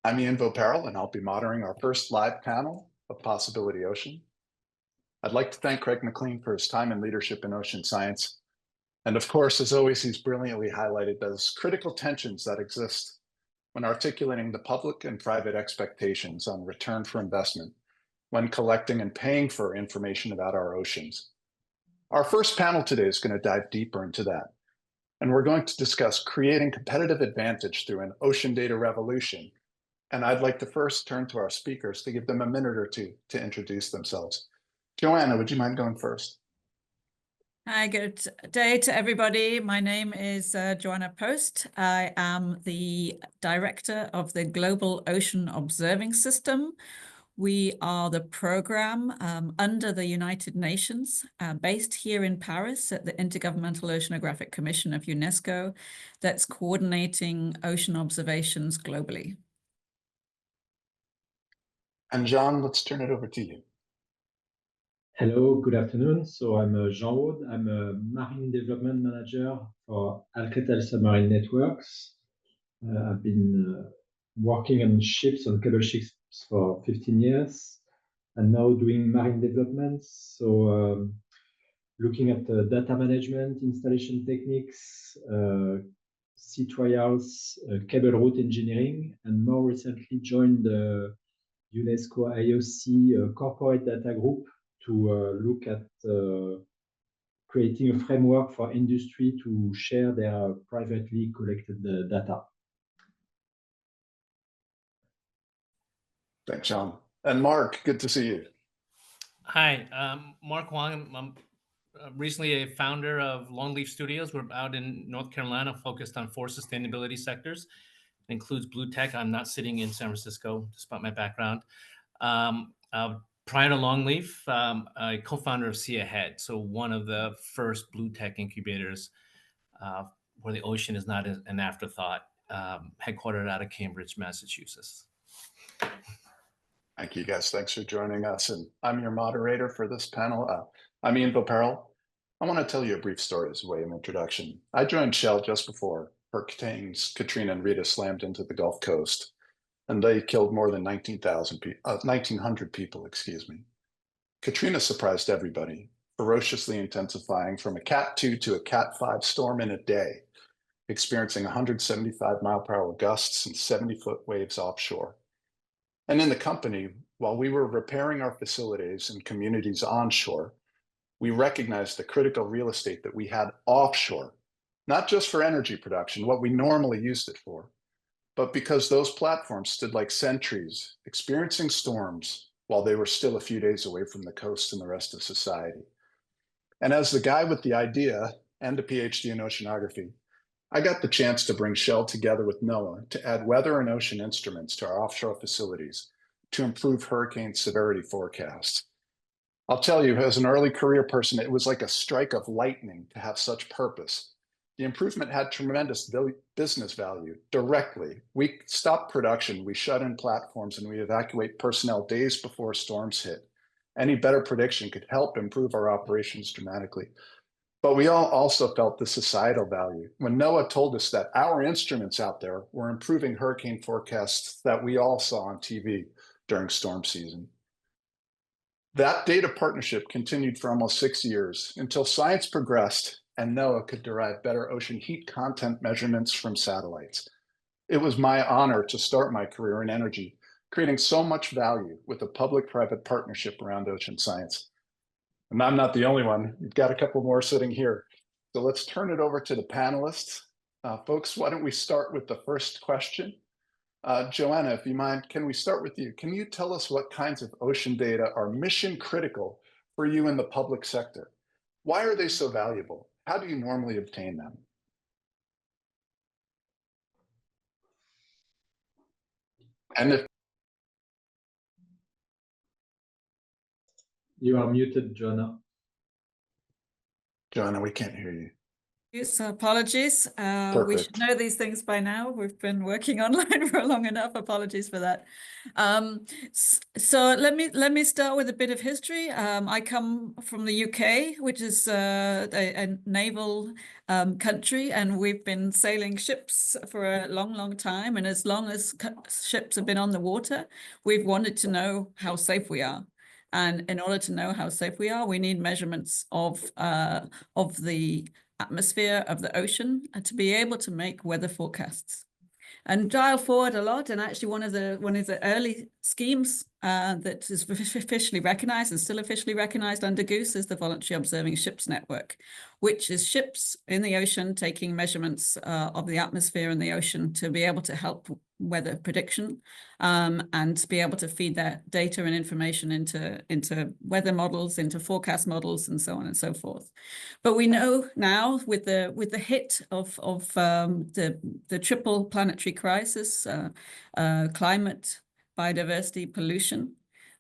I'm Ian Voparil, and I'll be moderating our first live panel of Possibility Ocean. I'd like to thank Craig McLean for his time and leadership in ocean science. And of course, as always, he's brilliantly highlighted those critical tensions that exist when articulating the public and private expectations on return for investment when collecting and paying for information about our oceans. Our first panel today is going to dive deeper into that. And we're going to discuss creating competitive advantage through an ocean data revolution. And I'd like to first turn to our speakers to give them a minute or two to introduce themselves. Joanna, would you mind going first? Hi, good day to everybody. My name is Joanna Post. I am the director of the Global Ocean Observing System. We are the program under the United Nations, based here in Paris at the Intergovernmental Oceanographic Commission of UNESCO, that's coordinating ocean observations globally. And Jean, let's turn it over to you. Hello, good afternoon. So I'm Jean Wood. I'm a Marine Development Manager for Alcatel Submarine Networks. I've been working on ships, on cable ships for 15 years, and now doing marine development. So looking at data management, installation techniques, sea trials, cable route engineering, and more recently joined the UNESCO IOC corporate data group to look at creating a framework for industry to share their privately collected data. Thanks, Jean. And Mark, good to see you. Hi, Mark Huang. I'm recently a founder of Longleaf Studios. We're out in North Carolina, focused on 4 sustainability sectors. It includes blue tech. I'm not sitting in San Francisco, despite my background. Prior to Longleaf, a co-founder of See Ahead, so one of the first blue tech incubators where the ocean is not an afterthought, headquartered out of Cambridge, Massachusetts. Thank you, guys. Thanks for joining us. And I'm your moderator for this panel. I'm Ian Voparil. I want to tell you a brief story as a way of introduction. I joined Shell just before Hurricanes Katrina and Rita slammed into the Gulf Coast, and they killed more than 1,900 people, excuse me. Katrina surprised everybody, ferociously intensifying from a Cat 2 to a Cat 5 storm in a day, experiencing 175-mile-per-hour gusts and 70-foot waves offshore. And in the company, while we were repairing our facilities and communities onshore, we recognized the critical real estate that we had offshore, not just for energy production, what we normally used it for, but because those platforms stood like sentries, experiencing storms while they were still a few days away from the coast and the rest of society. And as the guy with the idea and a PhD in oceanography, I got the chance to bring Shell together with NOAA to add weather and ocean instruments to our offshore facilities to improve hurricane severity forecasts. I'll tell you, as an early career person, it was like a strike of lightning to have such purpose. The improvement had tremendous business value directly. We stopped production, we shut in platforms, and we evacuate personnel days before storms hit. Any better prediction could help improve our operations dramatically. But we all also felt the societal value when NOAA told us that our instruments out there were improving hurricane forecasts that we all saw on TV during storm season. That data partnership continued for almost 6 years until science progressed and NOAA could derive better ocean heat content measurements from satellites. It was my honor to start my career in energy, creating so much value with a public-private partnership around ocean science. And I'm not the only one. We've got a couple more sitting here. So let's turn it over to the panelists. Folks, why don't we start with the first question? Joanna, if you mind, can we start with you? Can you tell us what kinds of ocean data are mission critical for you in the public sector? Why are they so valuable? How do you normally obtain them? And if You are muted, Joanna. Joanna, we can't hear you. So apologies. We should Perfect. know these things by now. We've been working online for long enough. Apologies for that. So let me start with a bit of history. I come from the UK, which is a naval country, and we've been sailing ships for a long time. And as long as ships have been on the water, we've wanted to know how safe we are. And in order to know how safe we are, we need measurements of the atmosphere of the ocean and to be able to make weather forecasts and dial forward a lot. And actually one of the early schemes that is officially recognized and still officially recognized under GOOSE is the Voluntary Observing Ships Network, which is ships in the ocean taking measurements of the atmosphere and the ocean to be able to help weather prediction and to be able to feed that data and information into weather models, into forecast models, and so on and so forth. But we know now with the hit of the triple planetary crisis, climate, biodiversity, pollution,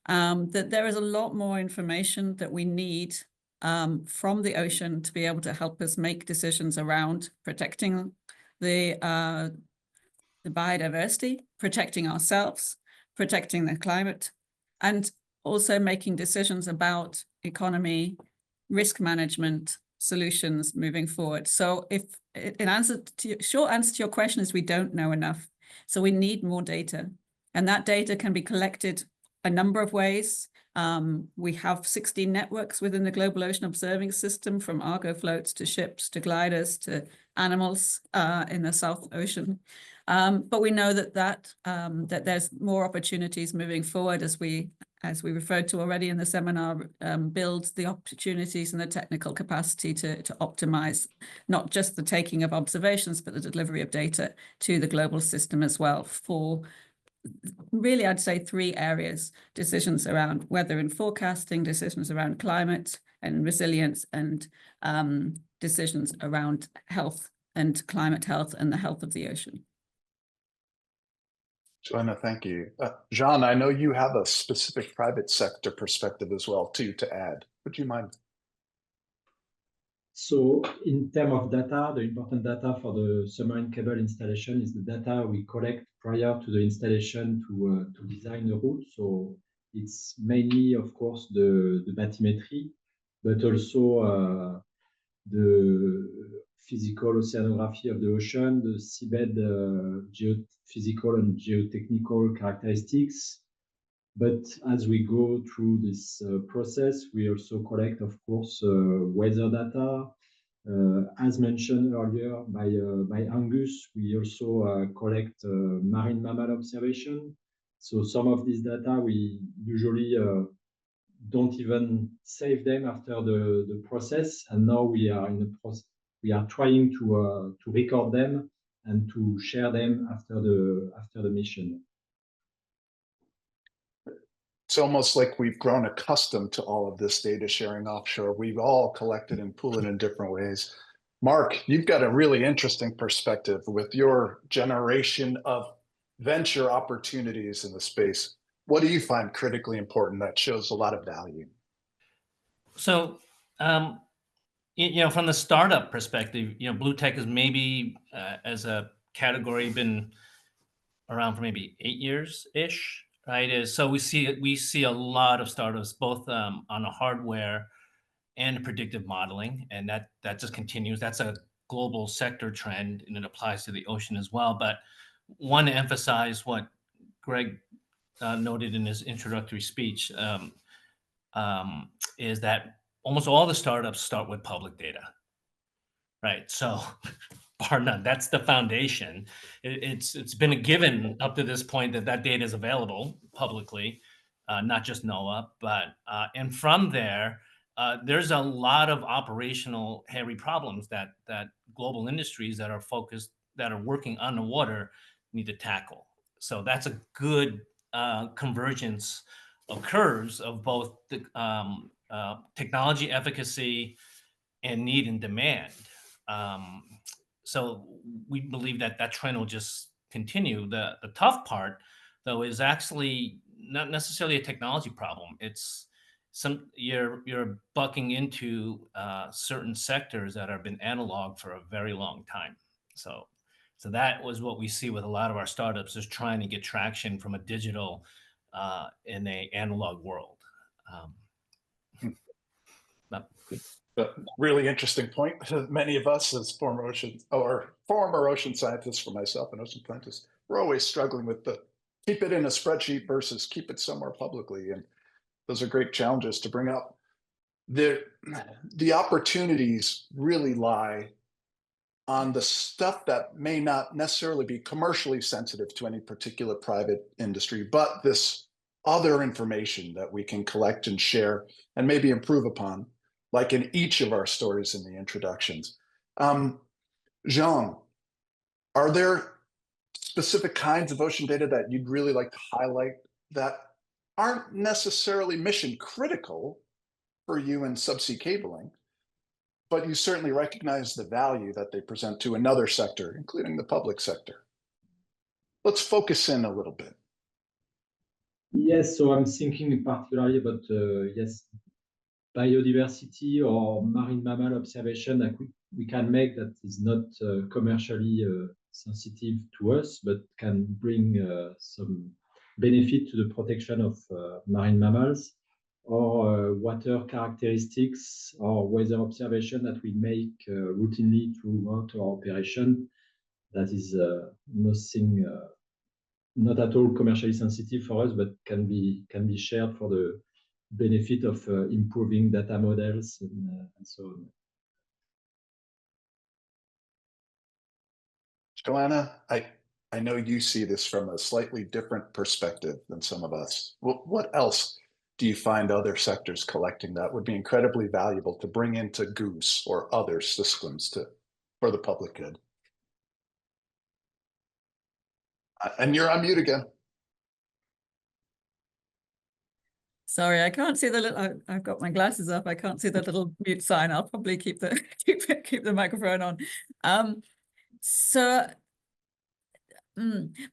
that there is a lot more information that we need from the ocean to be able to help us make decisions around protecting the biodiversity, protecting ourselves, protecting the climate, and also making decisions about economy, risk management, solutions moving forward. So if short answer to your question is we don't know enough. So we need more data. And that data can be collected a number of ways. We have 16 networks within the Global Ocean Observing System, from Argo floats to ships to gliders to animals in the South Ocean. But we know that there's more opportunities moving forward as we referred to already in the seminar, build the opportunities and the technical capacity to optimize not just the taking of observations, but the delivery of data to the global system as well for really, I'd say 3 areas: decisions around weather and forecasting, decisions around climate and resilience, and decisions around health and climate health and the health of the ocean. Joanna, thank you. Jean, I know you have a specific private sector perspective as well, too, to add. Would you mind? So in terms of data, the important data for the submarine cable installation is the data we collect prior to the installation to design the route. So it's mainly, of course, the bathymetry, but also the physical oceanography of the ocean, the seabed geophysical and geotechnical characteristics. But as we go through this process, we also collect, of course, weather data. As mentioned earlier by Angus, we also collect marine mammal observation. So some of this data we usually don't even save them after the process, and now we are in the process. We are trying to record them and to share them after the mission. It's almost like we've grown accustomed to all of this data sharing offshore. We've all collected and pooled it in different ways. Mark, you've got a really interesting perspective with your generation of venture opportunities in the space. What do you find critically important that shows a lot of value? So, from the startup perspective, blue tech has maybe as a category been around for maybe 8 years-ish, right? So we see a lot of startups both on the hardware and predictive modeling, and that just continues. That's a global sector trend, and it applies to the ocean as well. But want to emphasize what Greg noted in his introductory speech, is that almost all the startups start with public data, right? So bar none, that's the foundation. It's been a given up to this point that data is available publicly, not just NOAA, but and from there, there's a lot of operational hairy problems that global industries that are working on the water need to tackle. So that's a good convergence of curves of both the technology efficacy and need and demand. So we believe that trend will just continue. The tough part, though, is actually not necessarily a technology problem. It's you're bucking into certain sectors that have been analog for a very long time. So that was what we see with a lot of our startups, is trying to get traction from a digital in a analog world. But really interesting point. Many of us as former ocean scientists, for myself, and ocean scientists, we're always struggling with the keep it in a spreadsheet versus keep it somewhere publicly. And those are great challenges to bring up. The opportunities really lie on the stuff that may not necessarily be commercially sensitive to any particular private industry, but this other information that we can collect and share and maybe improve upon, like in each of our stories in the introductions. Jean, are there specific kinds of ocean data that you'd really like to highlight that aren't necessarily mission critical for you in subsea cabling, but you certainly recognize the value that they present to another sector, including the public sector? Let's focus in a little bit. Yes, so I'm thinking particularly about, yes, biodiversity or marine mammal observation that we can make that is not commercially sensitive to us, but can bring some benefit to the protection of marine mammals, or water characteristics or weather observation that we make routinely throughout our operation. That is nothing, not at all commercially sensitive for us, but can be shared for the benefit of improving data models and so on. Joanna, I know you see this from a slightly different perspective than some of us. What else do you find other sectors collecting that would be incredibly valuable to bring into Goose or other systems for the public good? And you're on mute again. Sorry, I can't see the little. I've got my glasses up. I can't see the little mute sign. I'll probably keep the keep the microphone on.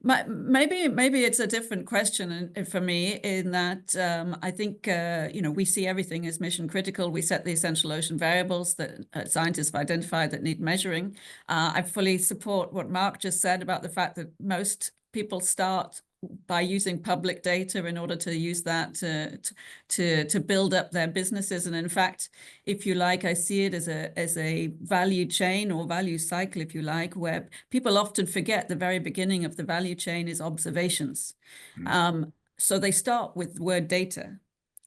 Maybe it's a different question for me, in that I think we see everything as mission critical. We set the essential ocean variables that scientists have identified that need measuring. I fully support what Mark just said about the fact that most people start by using public data in order to use that to build up their businesses. And in fact, if you like, I see it as a value chain or value cycle, if you like, where people often forget the very beginning of the value chain is observations. So they start with the word data.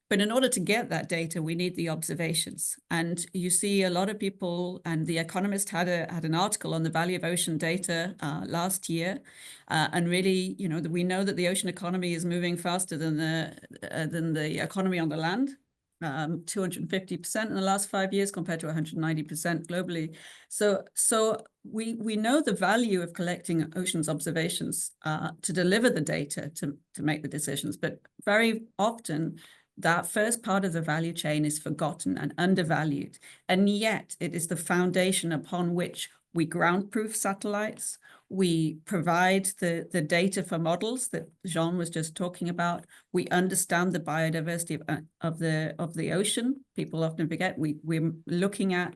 But in order to get that data, we need the observations. And you see a lot of people, and The Economist had an article on the value of ocean data last year. And really, we know that the ocean economy is moving faster than the economy on the land. 250% in the last 5 years compared to 190% globally. So we know the value of collecting oceans observations to deliver the data to make the decisions. But very often, that first part of the value chain is forgotten and undervalued. And yet it is the foundation upon which we ground-proof satellites. We provide the data for models that Jean was just talking about. We understand the biodiversity of the ocean. People often forget we're looking at,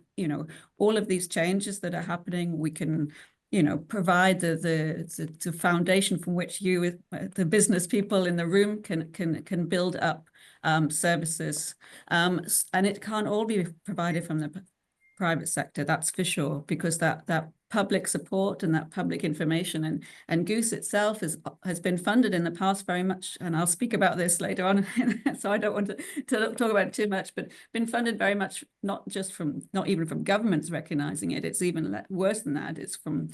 all of these changes that are happening. We can provide the foundation from which you, the business people in the room, can build up services. And it can't all be provided from the private sector, that's for sure, because that public support and that public information and Goose itself has been funded in the past very much, and I'll speak about this later on, so I don't want to talk about it too much, but been funded very much not even from governments recognizing it. It's even worse than that. It's from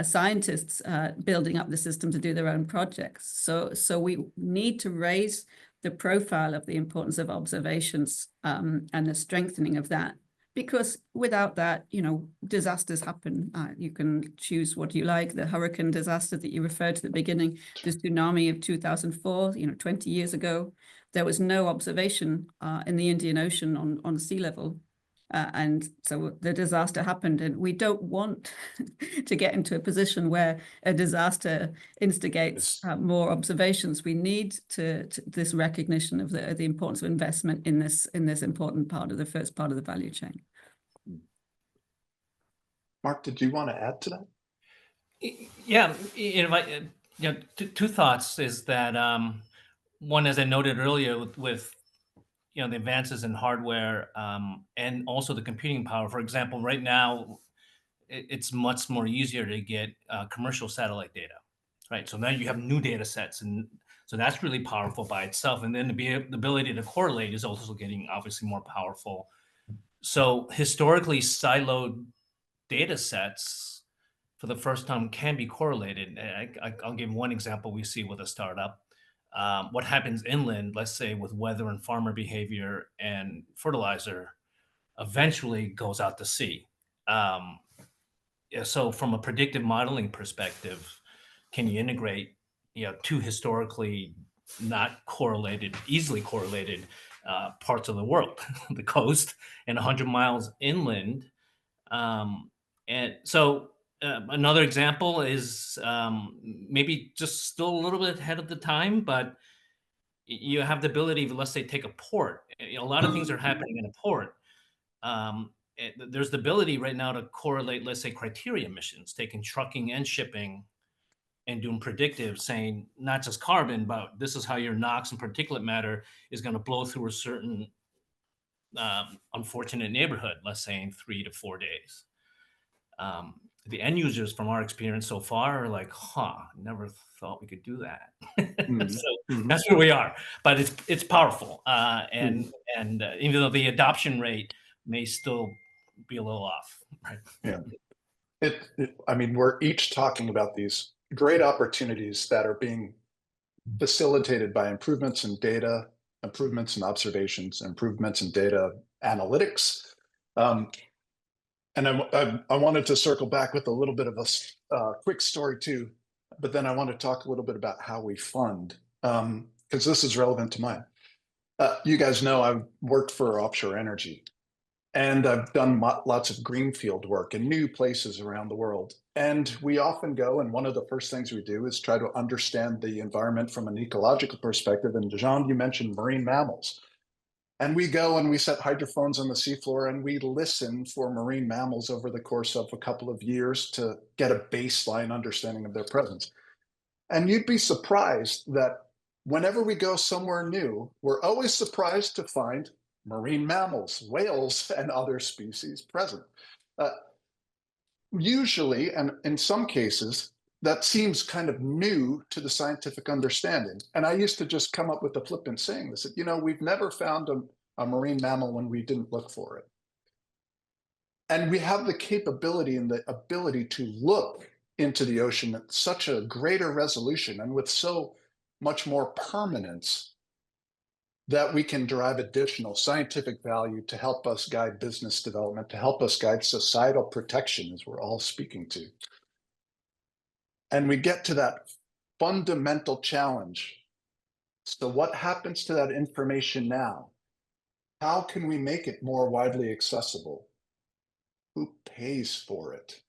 scientists building up the system to do their own projects. So we need to raise the profile of the importance of observations and the strengthening of that. Because without that, disasters happen. You can choose what you like. The hurricane disaster that you referred to at the beginning, the tsunami of 2004, 20 years ago, there was no observation in the Indian Ocean on sea level. And so the disaster happened, and we don't want to get into a position where a disaster instigates more observations. We need to this recognition of the importance of investment in this important part of the first part of the value chain. Mark, did you want to add to that? Yeah, two thoughts is that one, as I noted earlier, with the advances in hardware and also the computing power. For example, right now, it's much more easier to get commercial satellite data, right? So now you have new data sets, and so that's really powerful by itself. And then the ability to correlate is also getting obviously more powerful. So historically siloed data sets for the first time can be correlated. I'll give one example we see with a startup. What happens inland, let's say with weather and farmer behavior and fertilizer, eventually goes out to sea. So from a predictive modeling perspective, can you integrate two historically not correlated, easily correlated parts of the world, the coast and 100 miles inland? And so another example is maybe just still a little bit ahead of the time, but you have the ability of, let's say, take a port. A lot of things are happening in a port. There's the ability right now to correlate, let's say, criteria emissions, taking trucking and shipping and doing predictive, saying not just carbon, but this is how your NOx and particulate matter is going to blow through a certain unfortunate neighborhood, let's say in 3 to 4 days. The end users, from our experience so far, are like, never thought we could do that. So that's where we are. But it's powerful, and even though the adoption rate may still be a little off, right? Yeah, I mean, we're each talking about these great opportunities that are being facilitated by improvements in data, improvements in observations, improvements in data analytics. And I wanted to circle back with a little bit of a quick story too, but then I want to talk a little bit about how we fund, because this is relevant to mine. You guys know I've worked for offshore energy, and I've done lots of greenfield work in new places around the world. And we often go, and one of the first things we do is try to understand the environment from an ecological perspective. And Jean, you mentioned marine mammals. And we go and we set hydrophones on the seafloor and we listen for marine mammals over the course of a couple of years to get a baseline understanding of their presence. And you'd be surprised that whenever we go somewhere new, we're always surprised to find marine mammals, whales, and other species present. Usually, and in some cases, that seems kind of new to the scientific understanding. And I used to just come up with the flippant saying this, we've never found a marine mammal when we didn't look for it. And we have the capability and the ability to look into the ocean at such a greater resolution and with so much more permanence that we can derive additional scientific value to help us guide business development, to help us guide societal protection, as we're all speaking to. And we get to that fundamental challenge. So what happens to that information now? How can we make it more widely accessible? Who pays for it?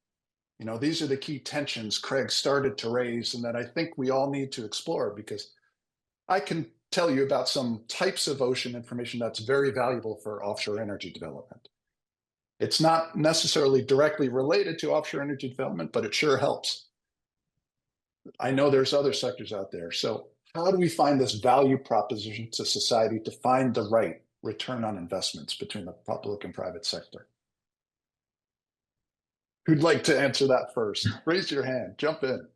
These are the key tensions Craig started to raise and that I think we all need to explore, because I can tell you about some types of ocean information that's very valuable for offshore energy development. It's not necessarily directly related to offshore energy development, but it sure helps. I know there's other sectors out there. So how do we find this value proposition to society to find the right return on investments between the public and private sector? Who'd like to answer that first? Raise your hand, jump in.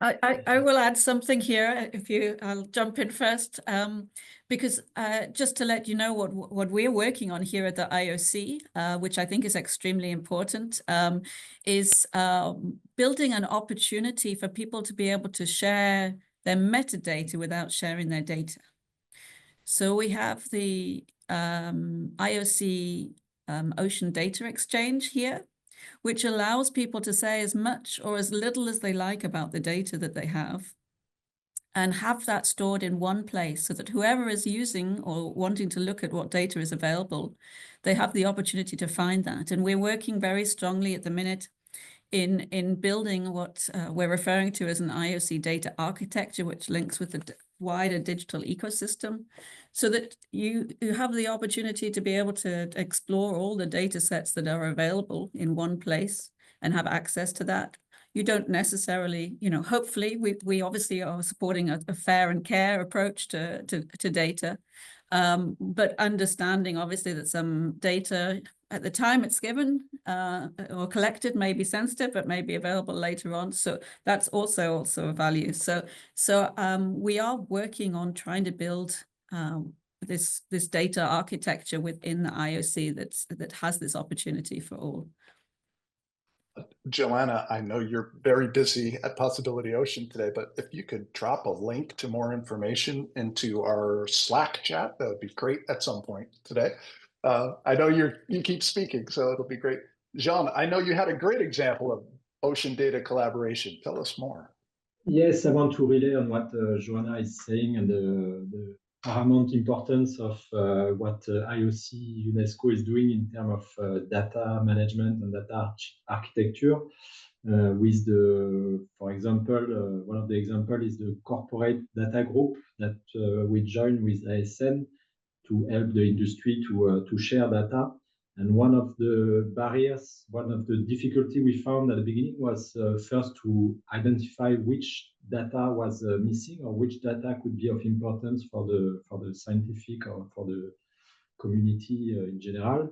I will add something here I'll jump in first, because just to let you know what we're working on here at the IOC, which I think is extremely important, is building an opportunity for people to be able to share their metadata without sharing their data. So we have the IOC Ocean Data Exchange here, which allows people to say as much or as little as they like about the data that they have. and have that stored in one place so that whoever is using or wanting to look at what data is available, they have the opportunity to find that. And we're working very strongly at the minute in building what we're referring to as an IOC data architecture, which links with the wider digital ecosystem, so that you have the opportunity to be able to explore all the data sets that are available in one place and have access to that. You don't necessarily, hopefully we obviously are supporting a fair and care approach to data, but understanding obviously that some data at the time it's given or collected may be sensitive, but may be available later on. So that's also a value. So we are working on trying to build this data architecture within the IOC that has this opportunity for all. Joanna, I know you're very busy at Possibility Ocean today, but if you could drop a link to more information into our Slack chat, that would be great at some point today. I know you keep speaking, so it'll be great. Jean, I know you had a great example of ocean data collaboration. Tell us more. Yes, I want to relay on what Joanna is saying and the paramount importance of what IOC UNESCO is doing in terms of data management and data architecture. With for example, one of the examples is the corporate data group that we joined with ASN to help the industry to share data. And one of the barriers, one of the difficulty we found at the beginning was first to identify which data was missing or which data could be of importance for the scientific or for the community in general.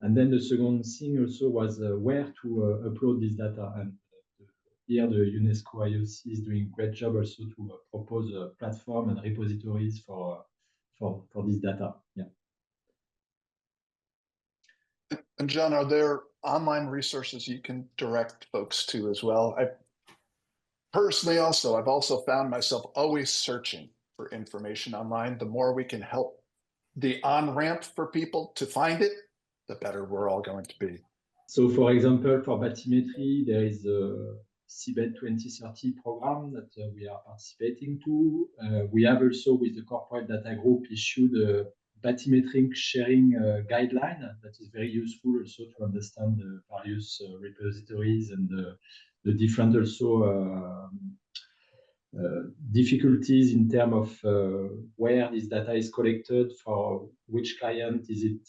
And then the second thing also was where to upload this data. And here the UNESCO IOC is doing a great job also to propose a platform and repositories for this data. Yeah. And John, are there online resources you can direct folks to as well? I've also found myself always searching for information online. The more we can help the on-ramp for people to find it, the better we're all going to be. So for example, for bathymetry, there is a CBED 2030 program that we are participating to. We have also with the corporate data group issued a bathymetric sharing guideline that is very useful also to understand the various repositories and the different also difficulties in terms of where this data is collected, for which client is it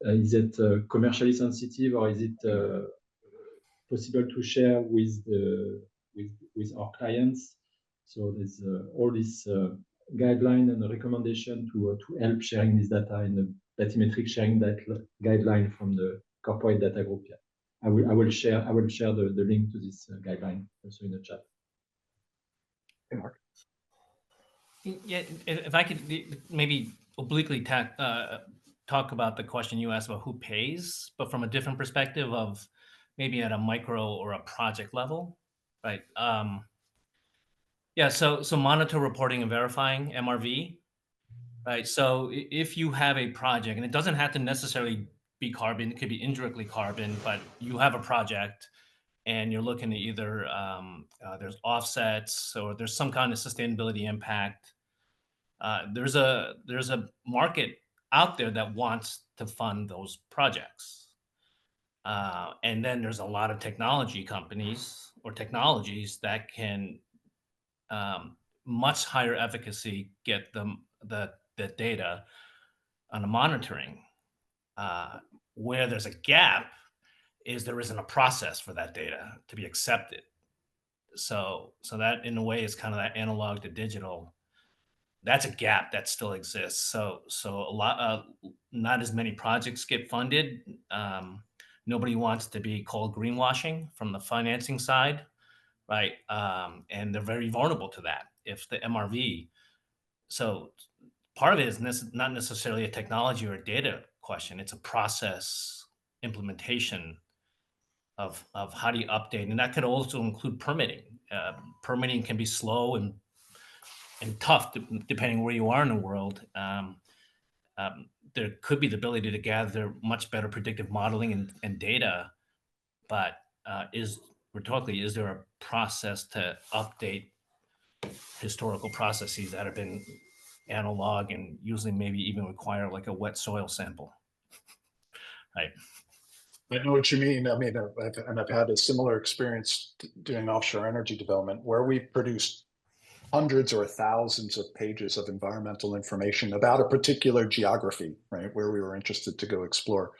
is it commercially sensitive, or is it possible to share with our clients? So there's all this guideline and a recommendation to help sharing this data in the bathymetric sharing guideline from the corporate data group. Yeah. I will share the link to this guideline also in the chat. Hey, Mark. Yeah, if I could maybe obliquely talk about the question you asked about who pays, but from a different perspective of maybe at a micro or a project level, right? Yeah, so monitor, reporting, and verifying, MRV, right? So if you have a project, and it doesn't have to necessarily be carbon, it could be indirectly carbon, but you have a project and you're looking at either there's offsets or there's some kind of sustainability impact. There's a market out there that wants to fund those projects. And then there's a lot of technology companies or technologies that can much higher efficacy get them the data on the monitoring. Where there's a gap is there isn't a process for that data to be accepted. So that in a way is kind of that analog to digital. That's a gap that still exists. So a lot not as many projects get funded. Nobody wants to be called greenwashing from the financing side, right? And they're very vulnerable to that if the MRV. So part of it is not necessarily a technology or a data question. It's a process implementation of how do you update, and that could also include permitting. Permitting can be slow and tough depending where you are in the world. There could be the ability to gather much better predictive modeling and data, but is rhetorically, is there a process to update historical processes that have been analog and usually maybe even require like a wet soil sample? Right. I know what you mean. I mean, I've had a similar experience doing offshore energy development where we produced hundreds or thousands of pages of environmental information about a particular geography, right, where we were interested to go explore.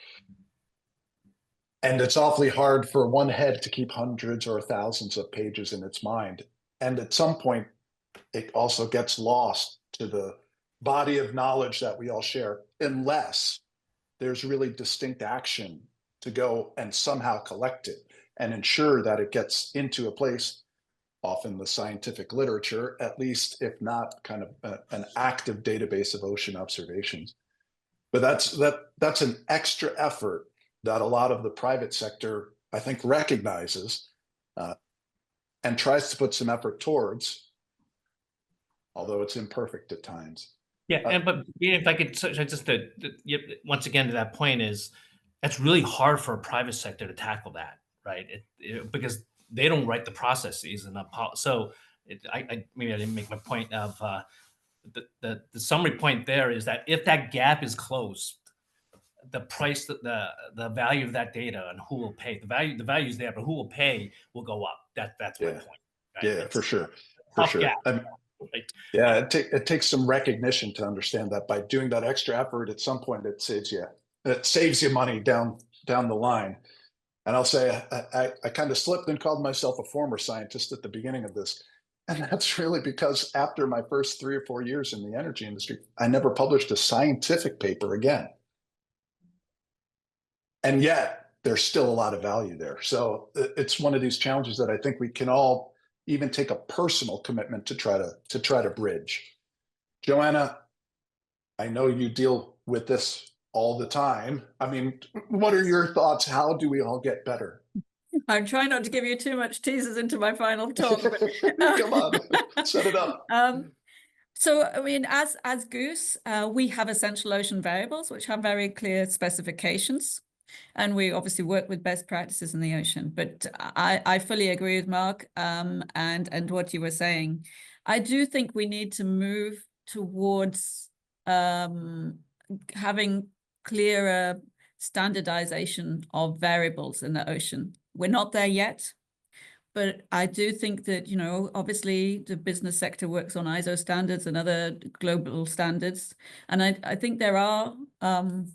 And it's awfully hard for one head to keep hundreds or thousands of pages in its mind. And at some point, it also gets lost to the body of knowledge that we all share, unless there's really distinct action to go and somehow collect it and ensure that it gets into a place, often the scientific literature, at least, if not kind of an active database of ocean observations. But that's an extra effort that a lot of the private sector, I think, recognizes and tries to put some effort towards, although it's imperfect at times. Yeah, but if I could just once again to that point is, that's really hard for a private sector to tackle that, right? Because they don't write the processes and so maybe I didn't make my point of the summary point there is that if that gap is closed, the price, the value of that data and who will pay, the value is there, but who will pay will go up. That's my point. Right? Yeah, for sure. Tough gap. Right. Yeah, it takes some recognition to understand that by doing that extra effort, at some point it saves you money down the line. And I'll say I kind of slipped and called myself a former scientist at the beginning of this. And that's really because after my first 3 or 4 years in the energy industry, I never published a scientific paper again. And yet there's still a lot of value there. So it's one of these challenges that I think we can all even take a personal commitment to try to bridge. Joanna, I know you deal with this all the time. I mean, what are your thoughts? How do we all get better? I'm trying not to give you too much teasers into my final talk. But, come on, set it up. So, I mean, as Goose, we have essential ocean variables, which have very clear specifications. And we obviously work with best practices in the ocean. But I fully agree with Mark and what you were saying. I do think we need to move towards having clearer standardization of variables in the ocean. We're not there yet. But I do think that, you know, obviously the business sector works on ISO standards and other global standards. And I think there are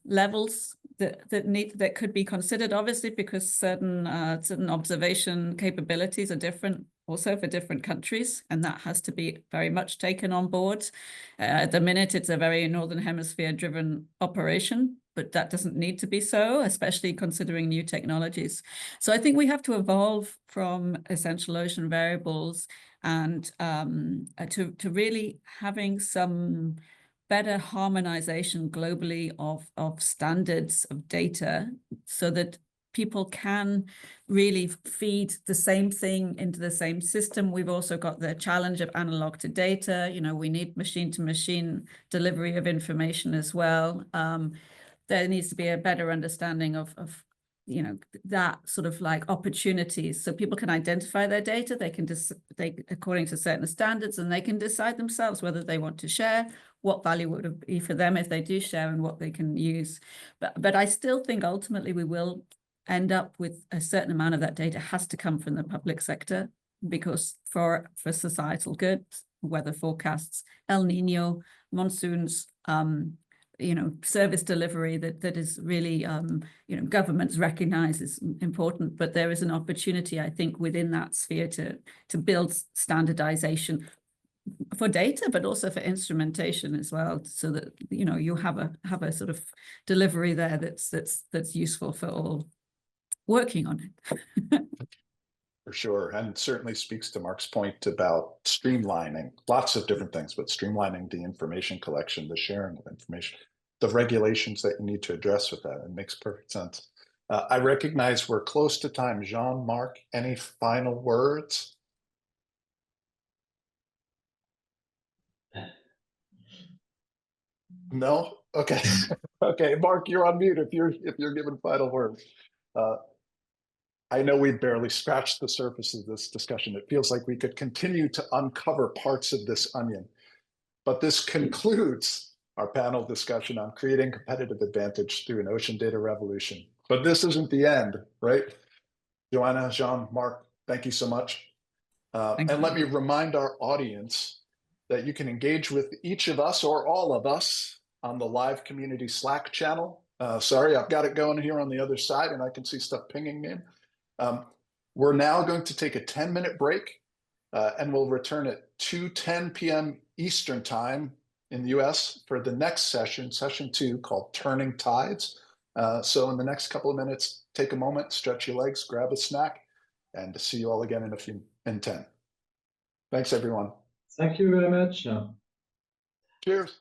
levels that could be considered, obviously, because certain observation capabilities are different also for different countries. And that has to be very much taken on board. At the minute, it's a very Northern Hemisphere driven operation, but that doesn't need to be so, especially considering new technologies. So I think we have to evolve from essential ocean variables and to really having some better harmonization globally of standards of data so that people can really feed the same thing into the same system. We've also got the challenge of analog to data. You know, we need machine to machine delivery of information as well. There needs to be a better understanding of you know, that sort of like opportunities, so people can identify their data. They can according to certain standards, and they can decide themselves whether they want to share, what value would it be for them if they do share, and what they can use. But I still think ultimately we will end up with a certain amount of that data has to come from the public sector, because for societal good, weather forecasts, El Nino, monsoons, you know, service delivery that is really, you know, governments recognize is important, but there is an opportunity, I think, within that sphere to build standardization for data, but also for instrumentation as well, so that, you know, you have a sort of delivery there that's useful for all working on it. For sure, and certainly speaks to Mark's point about streamlining lots of different things, but streamlining the information collection, the sharing of information, the regulations that you need to address with that. It makes perfect sense. I recognize we're close to time. Jean, Mark, any final words? No? Okay. Okay, Mark, you're on mute if you're giving final words. I know we barely scratched the surface of this discussion. It feels like we could continue to uncover parts of this onion. But this concludes our panel discussion on creating competitive advantage through an ocean data revolution. But this isn't the end, right? Joanna, Jean, Mark, thank you so much. And let me remind our audience that you can engage with each of us or all of us on the live community Slack channel. Sorry, I've got it going here on the other side and I can see stuff pinging in. We're now going to take a 10-minute break and we'll return at 2:10 p.m. Eastern time in the US for the next session, session 2, called Turning Tides. So in the next couple of minutes, take a moment, stretch your legs, grab a snack, and see you all again in 10. Thanks, everyone. Thank you very much. Cheers.